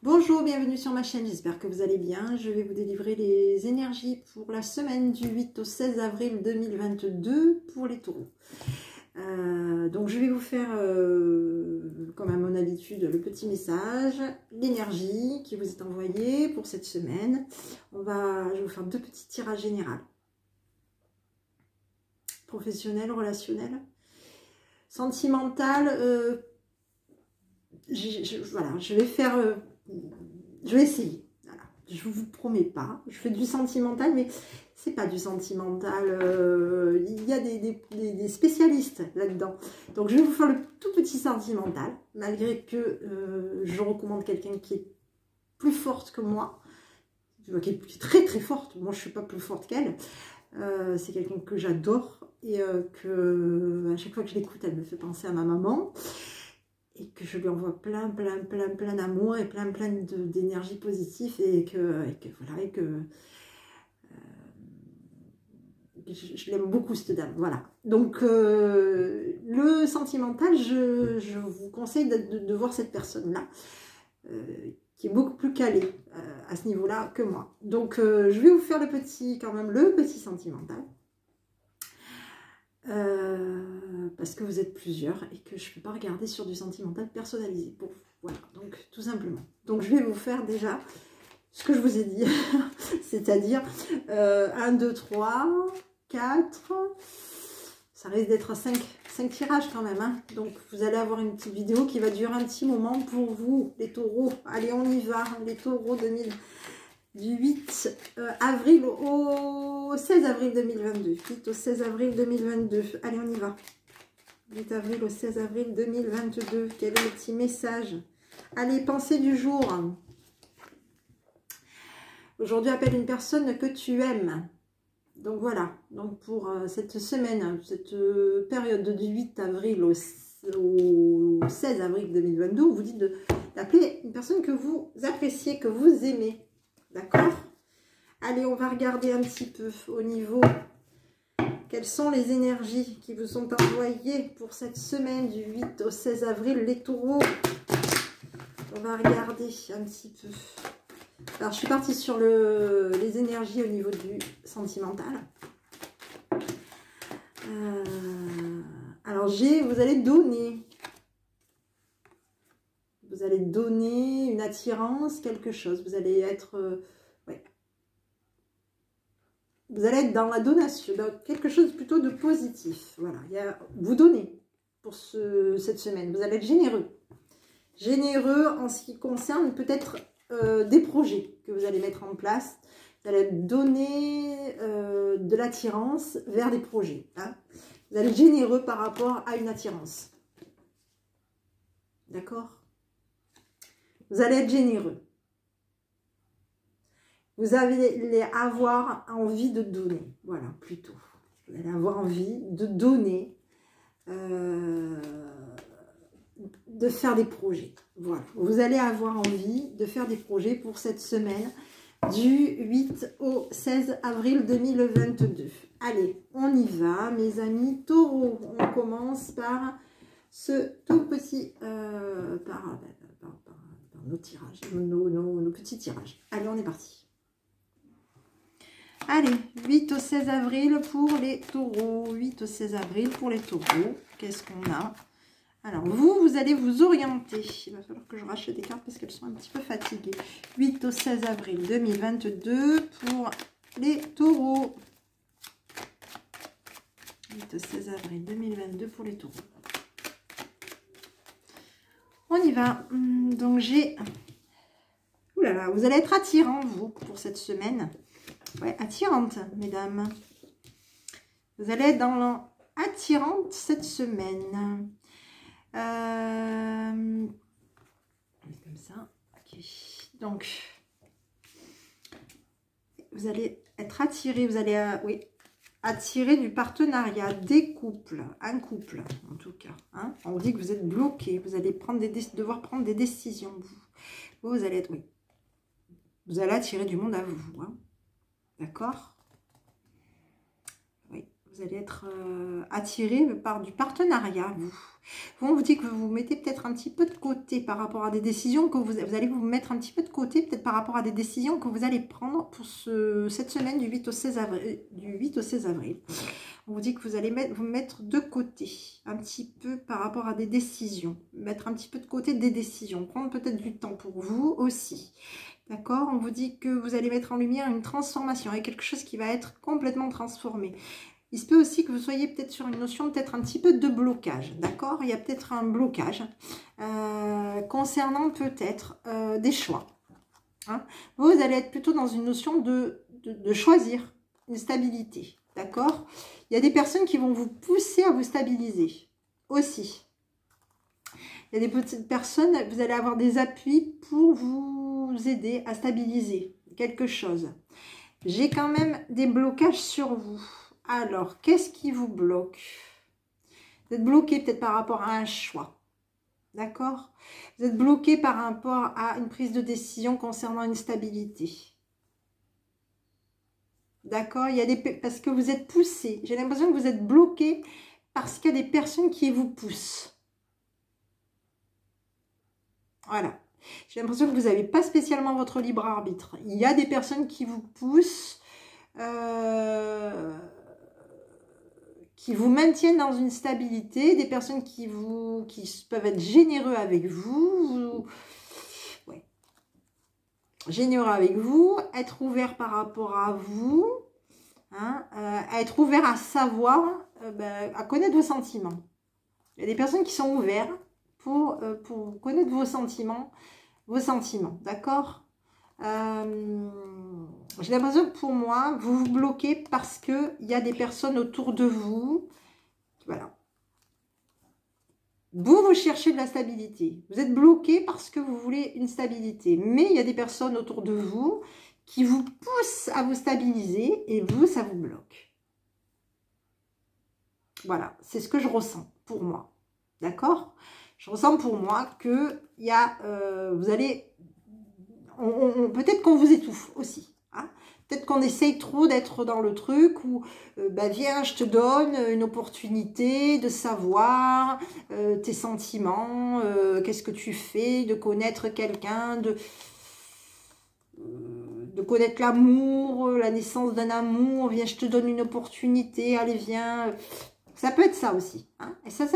Bonjour, bienvenue sur ma chaîne, j'espère que vous allez bien. Je vais vous délivrer les énergies pour la semaine du 8 au 16 avril 2022 pour les taureaux. Donc je vais vous faire, comme à mon habitude, le petit message, l'énergie qui vous est envoyée pour cette semaine. Je vais vous faire deux petits tirages généraux. Professionnel, relationnel, sentimental. Voilà, je vais faire... je vais essayer. Voilà. Je ne vous promets pas. Je fais du sentimental, mais c'est pas du sentimental. Il y a des spécialistes là-dedans. Donc, je vais vous faire le tout petit sentimental, malgré que je recommande quelqu'un qui est plus forte que moi, qui est très très forte. Moi, je ne suis pas plus forte qu'elle. C'est quelqu'un que j'adore et que à chaque fois que je l'écoute, elle me fait penser à ma maman. Et que je lui envoie plein d'amour et plein d'énergie positive et que je l'aime beaucoup cette dame, voilà. Donc le sentimental, je vous conseille de voir cette personne-là qui est beaucoup plus calée à ce niveau-là que moi. Donc je vais vous faire le petit sentimental. Parce que vous êtes plusieurs et que je ne peux pas regarder sur du sentimental personnalisé pour vous. Voilà, donc tout simplement. Donc je vais vous faire déjà ce que je vous ai dit, c'est-à-dire 1, 2, 3, 4, ça risque d'être 5 tirages quand même. Hein. Donc vous allez avoir une petite vidéo qui va durer un petit moment pour vous, les taureaux. Allez, on y va, les taureaux 2000. Du 8 avril au 16 avril 2022. 8 au 16 avril 2022. Allez, on y va. 8 avril au 16 avril 2022. Quel est le petit message? Allez, pensée du jour. Aujourd'hui, appelle une personne que tu aimes. Donc voilà. Donc pour cette semaine, cette période du 8 avril au 16 avril 2022, vous dites d'appeler une personne que vous appréciez, que vous aimez. D'accord? Allez, on va regarder un petit peu au niveau. Quelles sont les énergies qui vous sont envoyées pour cette semaine du 8 au 16 avril, les taureaux? On va regarder un petit peu. Alors, je suis partie sur les énergies au niveau du sentimental. Alors, vous allez donner. Vous allez donner une attirance, quelque chose. Vous allez être... Vous allez être dans la donation, dans quelque chose plutôt de positif. Voilà, vous donnez pour cette semaine. Vous allez être généreux. Généreux en ce qui concerne peut-être des projets que vous allez mettre en place. Vous allez donner de l'attirance vers des projets. Hein. Vous allez être généreux par rapport à une attirance. D'accord? Vous allez être généreux. Vous allez avoir envie de donner. Voilà, plutôt. Vous allez avoir envie de donner, de faire des projets. Voilà. Vous allez avoir envie de faire des projets pour cette semaine du 8 au 16 avril 2022. Allez, on y va, mes amis taureaux. On commence par ce tout petit... par nos tirages, nos petits tirages. Allez, on est parti. Allez, 8 au 16 avril pour les taureaux. 8 au 16 avril pour les taureaux. Qu'est-ce qu'on a? Alors, vous allez vous orienter. Il va falloir que je rachète des cartes parce qu'elles sont un petit peu fatiguées. 8 au 16 avril 2022 pour les taureaux. 8 au 16 avril 2022 pour les taureaux. On y va. Donc, j'ai... Ouh là là, vous allez être attirant, vous, pour cette semaine. Ouais, attirante, mesdames. Vous allez être dans l'attirante cette semaine. Comme ça. Okay. Donc, vous allez être attiré. Vous allez, oui, attirer du partenariat, des couples, un couple, en tout cas. Hein. On dit que vous êtes bloqué. Vous allez devoir prendre des décisions. Vous allez être, oui. Vous allez attirer du monde à vous. Hein. D'accord? Oui, Vous allez être attiré par du partenariat, vous. On vous dit que vous vous mettez peut-être un petit peu de côté par rapport à des décisions que vous allez vous mettre un petit peu de côté, peut-être par rapport à des décisions que vous allez prendre pour cette semaine du 8 au 16 avril. On vous dit que vous allez vous mettre de côté un petit peu par rapport à des décisions. Mettre un petit peu de côté des décisions. Prendre peut-être du temps pour vous aussi. D'accord? On vous dit que vous allez mettre en lumière une transformation et quelque chose qui va être complètement transformé. Il se peut aussi que vous soyez peut-être sur une notion peut-être un petit peu de blocage, d'accord? Il y a peut-être un blocage concernant peut-être des choix. Hein? Vous allez être plutôt dans une notion de choisir une stabilité, d'accord? Il y a des personnes qui vont vous pousser à vous stabiliser aussi. Il y a des petites personnes, vous allez avoir des appuis pour vous aider à stabiliser quelque chose. J'ai quand même des blocages sur vous. Alors, qu'est-ce qui vous bloque? Vous êtes bloqué peut-être par rapport à un choix. D'accord? Vous êtes bloqué par rapport à une prise de décision concernant une stabilité. D'accord? Il y a parce que vous êtes poussé. J'ai l'impression que vous êtes bloqué parce qu'il y a des personnes qui vous poussent. Voilà. J'ai l'impression que vous n'avez pas spécialement votre libre arbitre. Il y a des personnes qui vous poussent. Qui vous maintiennent dans une stabilité, des personnes qui peuvent être généreux avec vous, ouais. Généreux avec vous, être ouvert par rapport à vous, hein, être ouvert à savoir, à connaître vos sentiments. Il y a des personnes qui sont ouvertes pour connaître vos sentiments, d'accord? J'ai l'impression que pour moi, vous vous bloquez parce qu'il y a des personnes autour de vous. Voilà. Vous cherchez de la stabilité. Vous êtes bloqué parce que vous voulez une stabilité. Mais il y a des personnes autour de vous qui vous poussent à vous stabiliser et vous, ça vous bloque. Voilà, c'est ce que je ressens pour moi. D'accord? Je ressens pour moi que il y a, vous allez... peut-être qu'on vous étouffe aussi. Hein, peut-être qu'on essaye trop d'être dans le truc où, viens, je te donne une opportunité de savoir tes sentiments, qu'est-ce que tu fais, de connaître quelqu'un, de connaître l'amour, la naissance d'un amour. Viens, je te donne une opportunité, allez, viens. Ça peut être ça aussi. Hein, et ça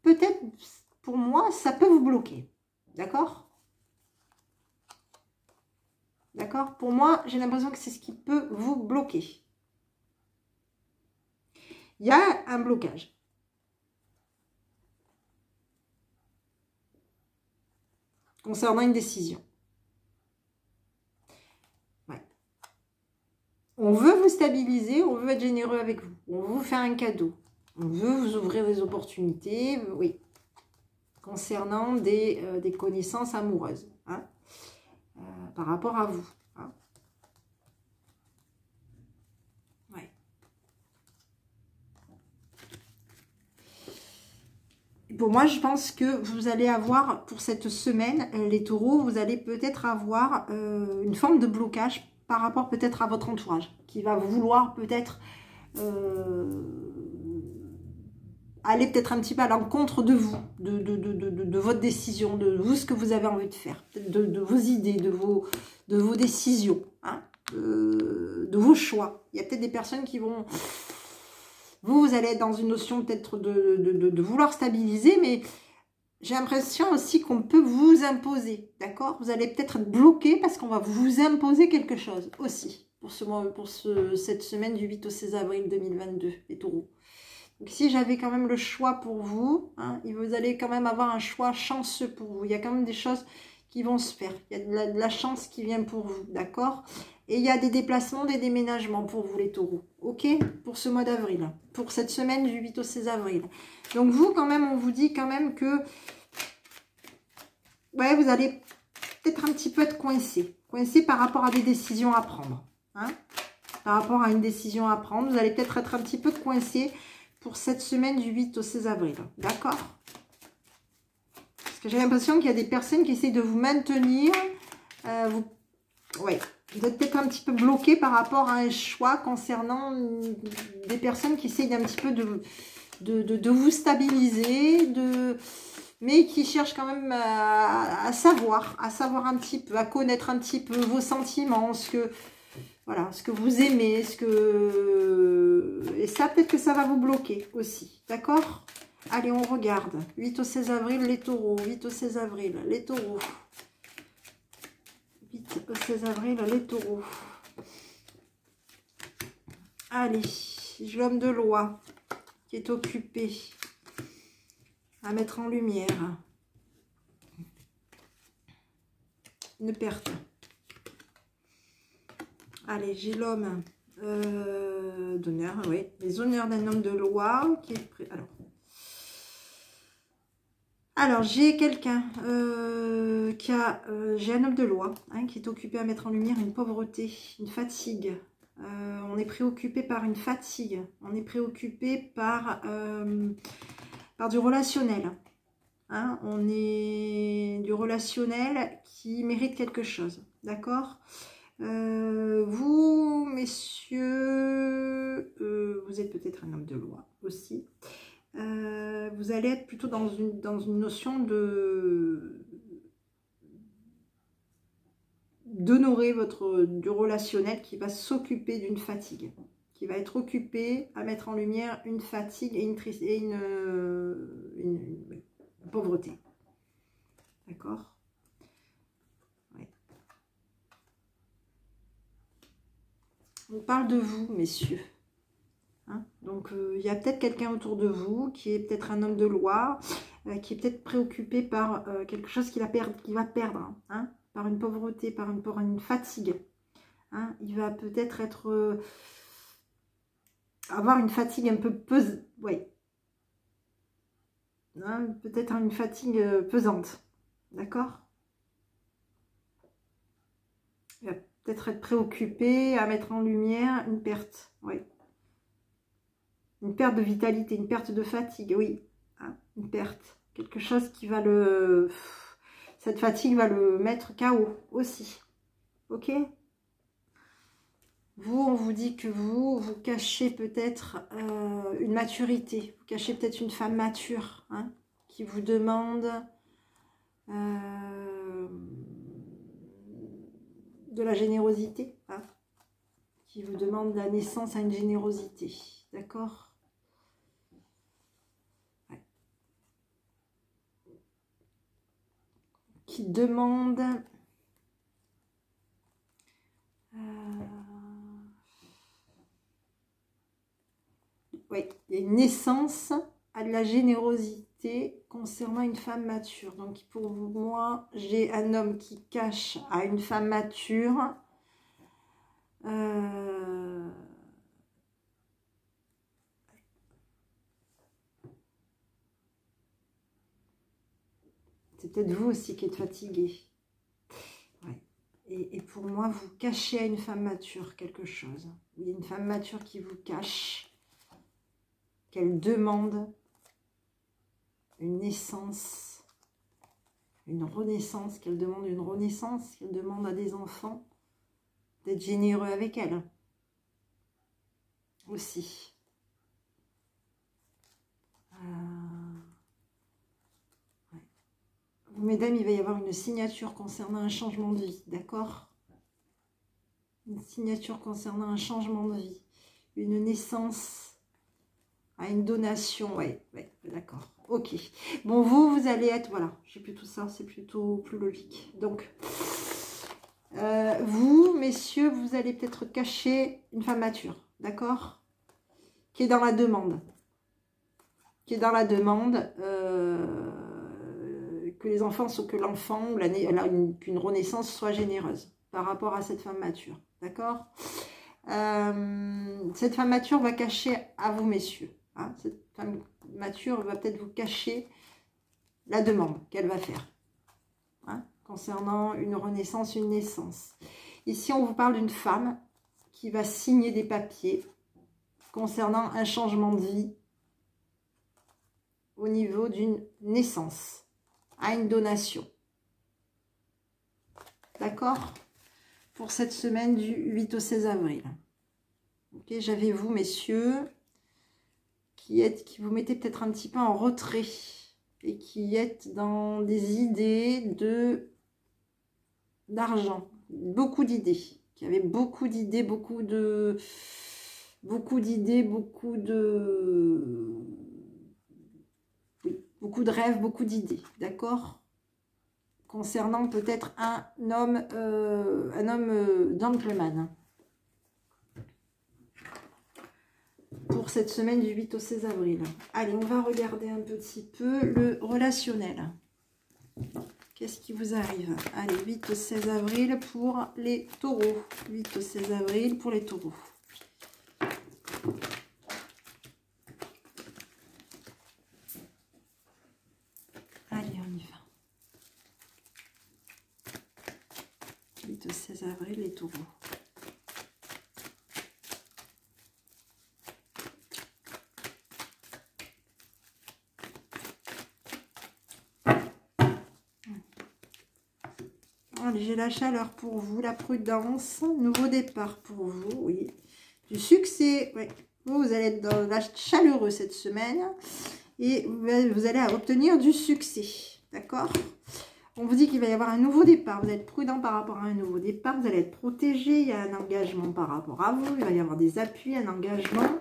peut-être, pour moi, ça peut vous bloquer. D'accord ? D'accord? Pour moi, j'ai l'impression que c'est ce qui peut vous bloquer. Il y a un blocage. Concernant une décision. Ouais. On veut vous stabiliser, on veut être généreux avec vous. On veut vous faire un cadeau. On veut vous ouvrir des opportunités. Oui. Concernant des connaissances amoureuses. Hein? Par rapport à vous. Hein. Ouais. Pour moi, je pense que vous allez avoir, pour cette semaine, les taureaux, vous allez peut-être avoir une forme de blocage par rapport peut-être à votre entourage, qui va vouloir peut-être aller peut-être un petit peu à l'encontre de vous, de votre décision, de vous, ce que vous avez envie de faire, de vos idées, de vos décisions, hein, de vos choix. Il y a peut-être des personnes qui vont... Vous allez être dans une notion peut-être de vouloir stabiliser, mais j'ai l'impression aussi qu'on peut vous imposer, d'accord? Vous allez peut-être être bloqué parce qu'on va vous imposer quelque chose aussi, pour cette semaine du 8 au 16 avril 2022, les taureaux. Donc, si j'avais quand même le choix pour vous, hein, vous allez quand même avoir un choix chanceux pour vous. Il y a quand même des choses qui vont se faire. Il y a de la chance qui vient pour vous, d'accord? Et il y a des déplacements, des déménagements pour vous, les taureaux. Ok? Pour ce mois d'avril. Pour cette semaine du 8 au 16 avril. Donc, vous, quand même, on vous dit quand même que... Ouais, vous allez peut-être un petit peu être coincé. Coincé par rapport à des décisions à prendre. Hein? Par rapport à une décision à prendre. Vous allez peut-être être un petit peu coincé pour cette semaine du 8 au 16 avril. D'accord? Parce que j'ai l'impression qu'il y a des personnes qui essayent de vous maintenir. Ouais. Vous êtes peut-être un petit peu bloqué par rapport à un choix concernant des personnes qui essayent un petit peu de vous stabiliser, mais qui cherchent quand même à savoir un petit peu, à connaître un petit peu vos sentiments, voilà, ce que vous aimez, et ça, peut-être que ça va vous bloquer aussi, d'accord? Allez, on regarde. 8 au 16 avril, les taureaux. 8 au 16 avril, les taureaux. 8 au 16 avril, les taureaux. Allez, l'homme de loi qui est occupé à mettre en lumière une perte. Allez, j'ai l'homme d'honneur, oui. Les honneurs d'un homme de loi qui est prêt. Alors j'ai quelqu'un j'ai un homme de loi hein, qui est occupé à mettre en lumière une pauvreté, une fatigue. On est préoccupé par une fatigue. On est préoccupé par du relationnel. Hein, on est du relationnel qui mérite quelque chose. D'accord? Vous, messieurs, vous êtes peut-être un homme de loi aussi. Vous allez être plutôt dans une notion d'honorer du relationnel qui va s'occuper d'une fatigue, qui va être occupé à mettre en lumière une fatigue et une pauvreté. D'accord? Ouais. On parle de vous, messieurs. Hein, donc, il y a peut-être quelqu'un autour de vous qui est peut-être un homme de loi, qui est peut-être préoccupé par quelque chose qu'il va perdre, hein, par une pauvreté, par une fatigue. Hein, il va peut-être avoir une fatigue un peu pesante, ouais. Hein, peut-être une fatigue pesante, d'accord? Il va peut-être être préoccupé à mettre en lumière une perte, oui. Une perte de vitalité, une perte de fatigue, oui. Hein, une perte. Quelque chose qui va cette fatigue va le mettre KO aussi. Ok? Vous, on vous dit que vous cachez peut-être une maturité. Vous cachez peut-être une femme mature hein, qui vous demande de la générosité. Hein, qui vous demande la naissance à une générosité. D'accord? Qui demande oui, il y a une naissance à de la générosité concernant une femme mature. Donc pour moi, j'ai un homme qui cache à une femme mature c'est peut-être vous aussi qui êtes fatigué. Ouais. Et pour moi, vous cachez à une femme mature quelque chose. Il y a une femme mature qui vous cache, qu'elle demande une naissance, une renaissance, qu'elle demande une renaissance, qu'elle demande à des enfants d'être généreux avec elle. Aussi. Ouais. Vous, mesdames, il va y avoir une signature concernant un changement de vie, d'accord? Une signature concernant un changement de vie, une naissance à une donation, ouais, d'accord, ok. Bon, vous allez être, voilà, j'ai plutôt ça, c'est plutôt plus logique. Donc, vous, messieurs, vous allez peut-être cacher une femme mature, d'accord? Qui est dans la demande. Qui est dans la demande que les enfants, que l'enfant, qu'une renaissance soit généreuse par rapport à cette femme mature, d'accord? Cette femme mature va cacher à vous, messieurs. Hein, cette femme mature va peut-être vous cacher la demande qu'elle va faire hein, concernant une renaissance, une naissance. Ici, on vous parle d'une femme qui va signer des papiers concernant un changement de vie au niveau d'une naissance à une donation. D'accord? pour cette semaine du 8 au 16 avril. Ok, j'avais vous, messieurs, qui vous mettez peut-être un petit peu en retrait et qui êtes dans des idées d'argent, beaucoup d'idées, qui avaient beaucoup d'idées, beaucoup de rêves, beaucoup d'idées, d'accord? Concernant peut-être un homme gentleman. Pour cette semaine du 8 au 16 avril. Allez, on va regarder un petit peu le relationnel. Qu'est-ce qui vous arrive? Allez, 8 au 16 avril pour les taureaux. 8 au 16 avril pour les taureaux. Allez, on y va. 8 au 16 avril, les taureaux. J'ai la chaleur pour vous, la prudence, nouveau départ pour vous, oui. Du succès, oui. Vous allez être dans la chaleureux cette semaine et vous allez obtenir du succès, d'accord? On vous dit qu'il va y avoir un nouveau départ, vous allez être prudent par rapport à un nouveau départ, vous allez être protégé, il y a un engagement par rapport à vous, il va y avoir des appuis, un engagement.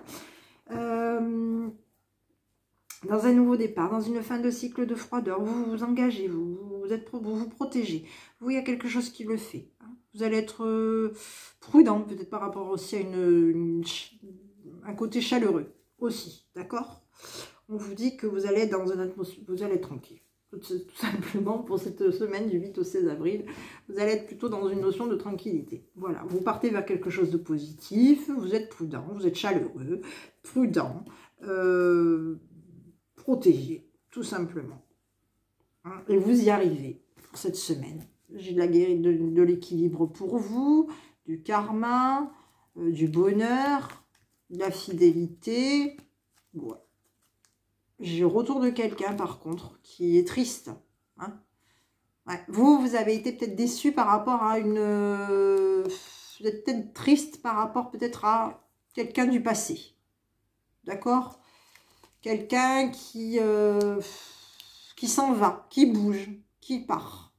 Dans un nouveau départ, dans une fin de cycle de froideur, vous vous engagez, vous vous protégez. Vous, il y a quelque chose qui le fait. Vous allez être prudent, peut-être par rapport aussi à un côté chaleureux aussi, d'accord? On vous dit que vous allez être dans une atmosphère, vous allez être tranquille. Tout simplement, pour cette semaine du 8 au 16 avril, vous allez être plutôt dans une notion de tranquillité. Voilà, vous partez vers quelque chose de positif, vous êtes prudent, vous êtes chaleureux, prudent, protégé, tout simplement. Et vous y arrivez pour cette semaine. J'ai de la guérison, de l'équilibre pour vous, du karma, du bonheur, de la fidélité. Ouais. J'ai le retour de quelqu'un, par contre, qui est triste. Hein. Ouais. Vous avez été peut-être déçu par rapport à une... vous êtes peut-être triste par rapport peut-être à quelqu'un du passé. D'accord? Quelqu'un qui s'en va, qui bouge, qui part.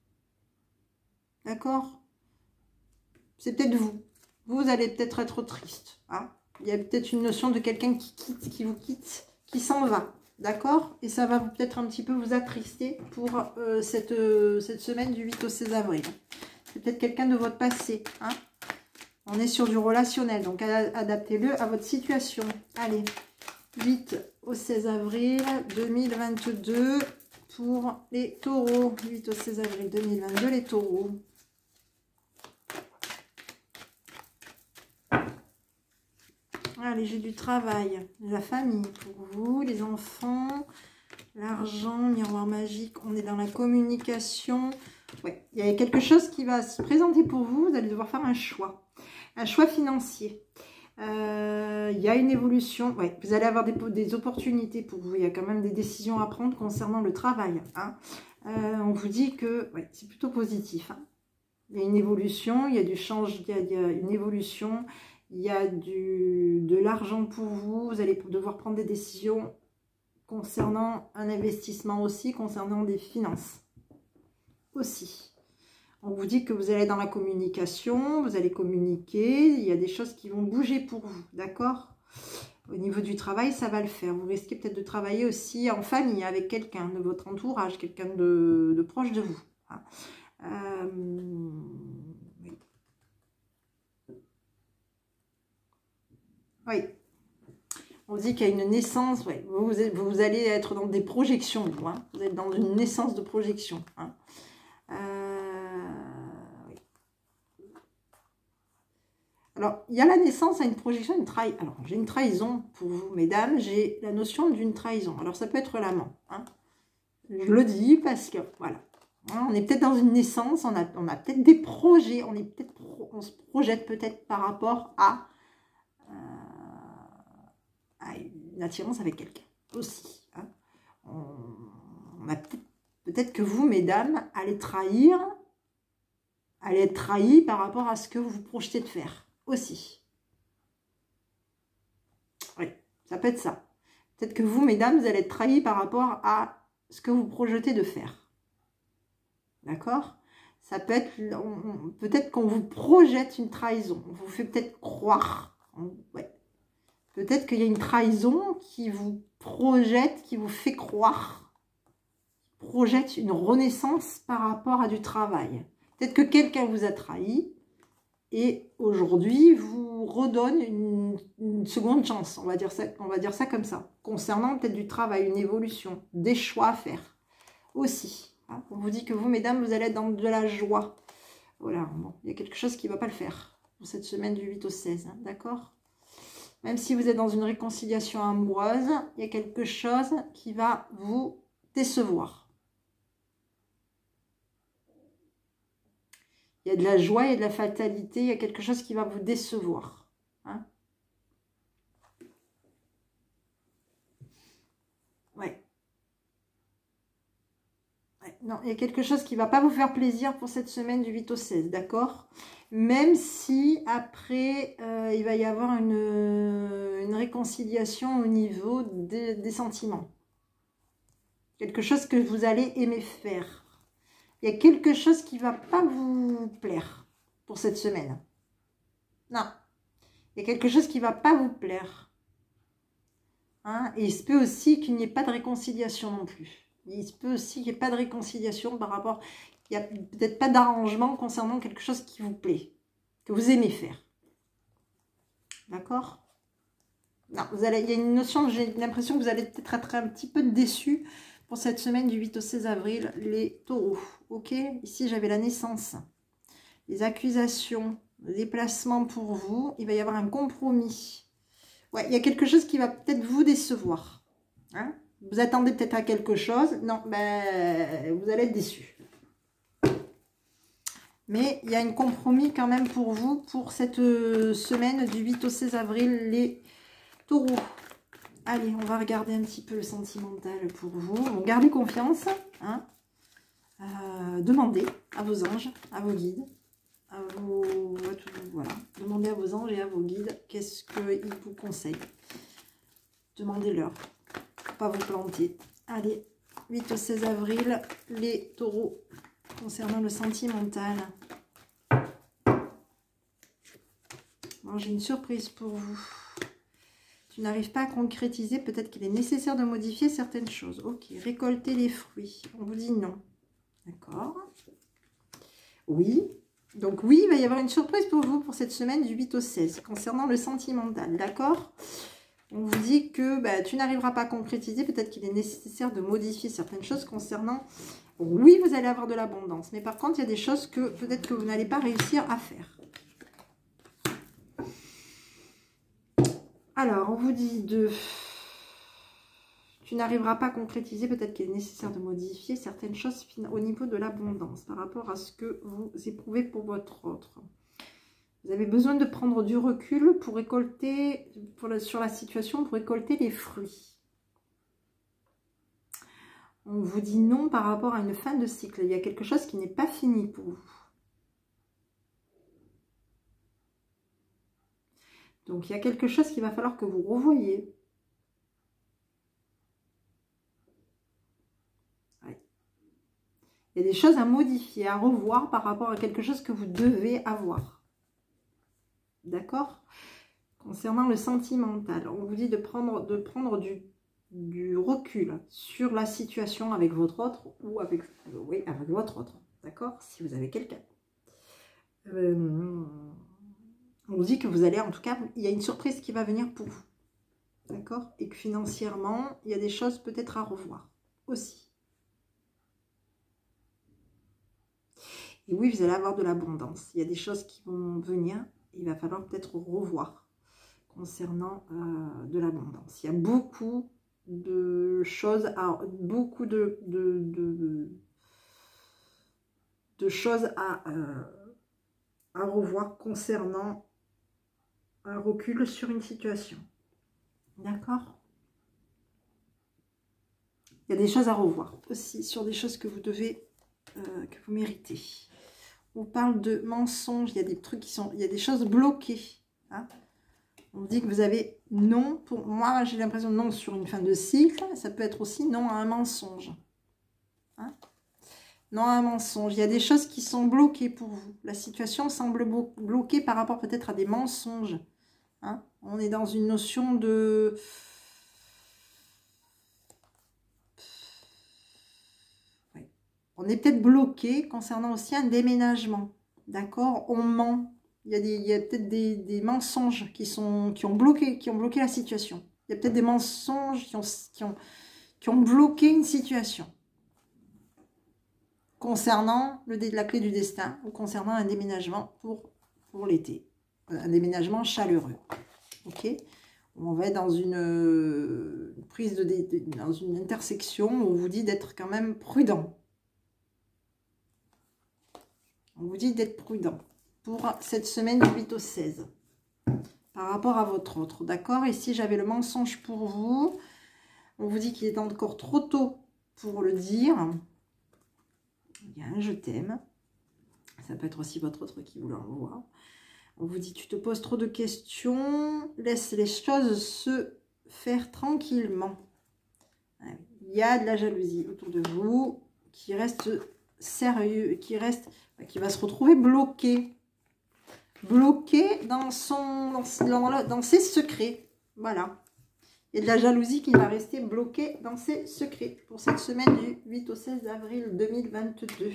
D'accord? C'est peut-être vous. Vous allez peut-être être triste. Hein? Il y a peut-être une notion de quelqu'un qui vous quitte, qui s'en va. D'accord? Et ça va peut-être un petit peu vous attrister pour cette semaine du 8 au 16 avril. C'est peut-être quelqu'un de votre passé. Hein? On est sur du relationnel, donc adaptez-le à votre situation. Allez, 8 au 16 avril 2022 pour les taureaux. 8 au 16 avril 2022, les taureaux. Allez, j'ai du travail, la famille pour vous, les enfants, l'argent, miroir magique, on est dans la communication. Ouais, il y a quelque chose qui va se présenter pour vous, vous allez devoir faire un choix financier. Il y a une évolution, ouais, vous allez avoir des opportunités pour vous, il y a quand même des décisions à prendre concernant le travail. Hein. On vous dit que ouais, c'est plutôt positif. Hein. Il y a une évolution, il y a du change, il y a une évolution. Il y a de l'argent pour vous. Vous allez devoir prendre des décisions concernant un investissement aussi, concernant des finances aussi. On vous dit que vous allez dans la communication, vous allez communiquer. Il y a des choses qui vont bouger pour vous, d'accord? Au niveau du travail, ça va le faire. Vous risquez peut-être de travailler aussi en famille avec quelqu'un de votre entourage, quelqu'un de proche de vous. Hein. Oui, on dit qu'il y a une naissance, ouais. Vous allez être dans des projections, vous, hein. Vous êtes dans une naissance de projection. Hein. Oui. Alors, il y a la naissance à une projection, une trahison. Alors, j'ai une trahison pour vous, mesdames, j'ai la notion d'une trahison. Alors, ça peut être l'amant. Hein. Je le dis parce que, voilà. Hein, on est peut-être dans une naissance, on a peut-être des projets, on se projette peut-être par rapport à une attirance avec quelqu'un aussi. Hein. On a peut-être que vous, mesdames, allez trahir allez être trahi par rapport à ce que vous vous projetez de faire aussi. Oui, ça peut être ça. Peut-être que vous, mesdames, vous allez être trahis par rapport à ce que vous projetez de faire. D'accord? Ça peut être, peut-être qu'on vous projette une trahison. On vous fait peut-être croire. Ouais. Peut-être qu'il y a une trahison qui vous projette, qui vous fait croire. Projette une renaissance par rapport à du travail. Peut-être que quelqu'un vous a trahi et aujourd'hui vous redonne une seconde chance. On va dire ça comme ça. Concernant peut-être du travail, une évolution, des choix à faire aussi. On vous dit que vous, mesdames, vous allez être dans de la joie. Voilà, bon, il y a quelque chose qui ne va pas le faire pour cette semaine du 8 au 16, hein, d'accord? Même si vous êtes dans une réconciliation amoureuse, il y a quelque chose qui va vous décevoir. Il y a de la joie et de la fatalité, il y a quelque chose qui va vous décevoir. Hein? Ouais. Non, il y a quelque chose qui ne va pas vous faire plaisir pour cette semaine du 8 au 16, d'accord? Même si après, il va y avoir une réconciliation au niveau des sentiments. Quelque chose que vous allez aimer faire. Il y a quelque chose qui ne va pas vous plaire pour cette semaine. Non. Il y a quelque chose qui ne va pas vous plaire. Hein? Et il se peut aussi qu'il n'y ait pas de réconciliation non plus. Il se peut aussi qu'il n'y ait pas de réconciliation par rapport... Il n'y a peut-être pas d'arrangement concernant quelque chose qui vous plaît, que vous aimez faire. D'accord? Non, il y a une notion, j'ai l'impression que vous allez peut-être être un petit peu déçus pour cette semaine du 8 au 16 avril, les taureaux. Ok? Ici, j'avais la naissance, les accusations, le déplacement pour vous. Il va y avoir un compromis. Ouais, il y a quelque chose qui va peut-être vous décevoir. Hein? Vous attendez peut-être à quelque chose. Non, ben, vous allez être déçus. Mais il y a un compromis quand même pour vous, pour cette semaine du 8 au 16 avril, les taureaux. Allez, on va regarder un petit peu le sentimental pour vous. Bon, gardez confiance. Hein. Demandez à vos anges, à vos guides, voilà. Demandez à vos anges et à vos guides qu'est-ce qu'ils vous conseillent. Demandez-leur. Pas vous planter. Allez, 8 au 16 avril, les taureaux, concernant le sentimental. Bon, j'ai une surprise pour vous. Tu n'arrives pas à concrétiser, peut-être qu'il est nécessaire de modifier certaines choses. Ok, récolter les fruits. On vous dit non. D'accord. Oui. Donc oui, il va y avoir une surprise pour vous pour cette semaine du 8 au 16, concernant le sentimental. D'accord ? On vous dit que bah, tu n'arriveras pas à concrétiser, peut-être qu'il est nécessaire de modifier certaines choses concernant... Oui, vous allez avoir de l'abondance, mais par contre, il y a des choses que peut-être que vous n'allez pas réussir à faire. Alors, on vous dit de... Tu n'arriveras pas à concrétiser, peut-être qu'il est nécessaire de modifier certaines choses au niveau de l'abondance par rapport à ce que vous éprouvez pour votre autre. Vous avez besoin de prendre du recul pour récolter, sur la situation, pour récolter les fruits. On vous dit non par rapport à une fin de cycle. Il y a quelque chose qui n'est pas fini pour vous. Donc, il y a quelque chose qu'il va falloir que vous revoyiez. Ouais. Il y a des choses à modifier, à revoir par rapport à quelque chose que vous devez avoir. D'accord? Concernant le sentimental, on vous dit de prendre du recul sur la situation avec votre autre ou avec, oui, avec votre autre. D'accord? Si vous avez quelqu'un. On vous dit que vous allez, en tout cas, il y a une surprise qui va venir pour vous. D'accord? Et que financièrement, il y a des choses peut-être à revoir aussi. Et oui, vous allez avoir de l'abondance. Il y a des choses qui vont venir. Il va falloir peut-être revoir concernant de l'abondance. Il y a beaucoup de choses choses à revoir concernant un recul sur une situation. D'accord? Il y a des choses à revoir aussi sur des choses que vous devez, que vous méritez. On parle de mensonges. Il y a des trucs qui sont... Il y a des choses bloquées. Hein. On dit que vous avez non. Pour moi, j'ai l'impression non sur une fin de cycle. Ça peut être aussi non à un mensonge. Hein. Non à un mensonge. Il y a des choses qui sont bloquées pour vous. La situation semble bloquée par rapport peut-être à des mensonges. Hein. On est dans une notion de... On est peut-être bloqué concernant aussi un déménagement. D'accord? On ment. Il y a peut-être des mensonges qui ont bloqué la situation. Il y a peut-être des mensonges qui ont bloqué une situation. Concernant la clé du destin ou concernant un déménagement pour l'été. Un déménagement chaleureux. Ok? On va être dans une prise dans une intersection où on vous dit d'être quand même prudent. On vous dit d'être prudent pour cette semaine du 8 au 16 par rapport à votre autre, d'accord? Et si j'avais le mensonge pour vous, on vous dit qu'il est encore trop tôt pour le dire. Il y a un je t'aime. Ça peut être aussi votre autre qui vous l'envoie. On vous dit tu te poses trop de questions, laisse les choses se faire tranquillement. Il y a de la jalousie autour de vous qui reste sérieux, qui va se retrouver bloqué dans ses secrets. Voilà. Il y a de la jalousie qui va rester bloquée dans ses secrets pour cette semaine du 8 au 16 avril 2022.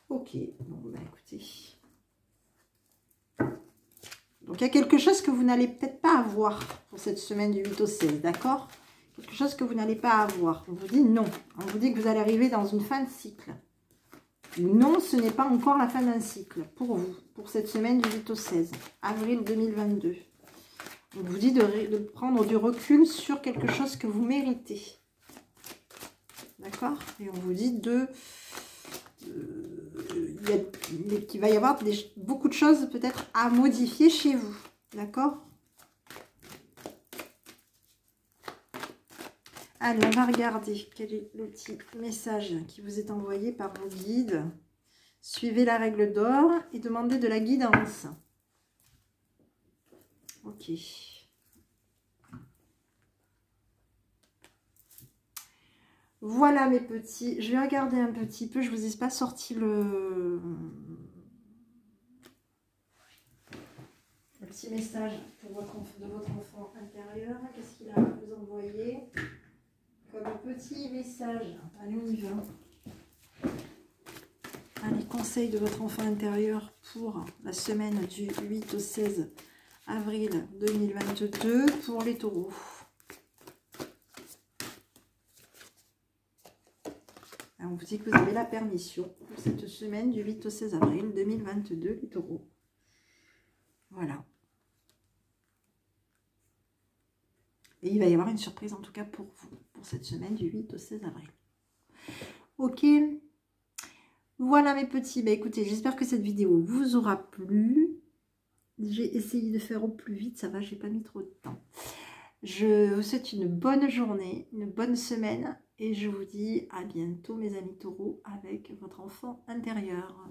Ok, bon ben écoutez. Donc il y a quelque chose que vous n'allez peut-être pas avoir pour cette semaine du 8 au 16, d'accord? Quelque chose que vous n'allez pas avoir. On vous dit non. On vous dit que vous allez arriver dans une fin de cycle. Non, ce n'est pas encore la fin d'un cycle pour vous, pour cette semaine du 8 au 16 avril 2022. On vous dit de prendre du recul sur quelque chose que vous méritez. D'accord? Et on vous dit qu'il va y avoir beaucoup de choses peut-être à modifier chez vous. D'accord? Allez, on va regarder quel est le petit message qui vous est envoyé par vos guides. Suivez la règle d'or et demandez de la guidance. Ok. Voilà mes petits. Je vais regarder un petit peu. Je vous ai pas sorti le petit message pour de votre enfant intérieur. Qu'est-ce qu'il a à vous envoyer comme petit message? Allez, on y va. Allez, conseil de votre enfant intérieur pour la semaine du 8 au 16 avril 2022 pour les taureaux. Alors, on vous dit que vous avez la permission pour cette semaine du 8 au 16 avril 2022, les taureaux. Voilà. Et il va y avoir une surprise en tout cas pour vous, pour cette semaine du 8 au 16 avril. Ok. Voilà mes petits. Bah, écoutez, j'espère que cette vidéo vous aura plu. J'ai essayé de faire au plus vite, ça va, j'ai pas mis trop de temps. Je vous souhaite une bonne journée, une bonne semaine et je vous dis à bientôt mes amis taureaux avec votre enfant intérieur.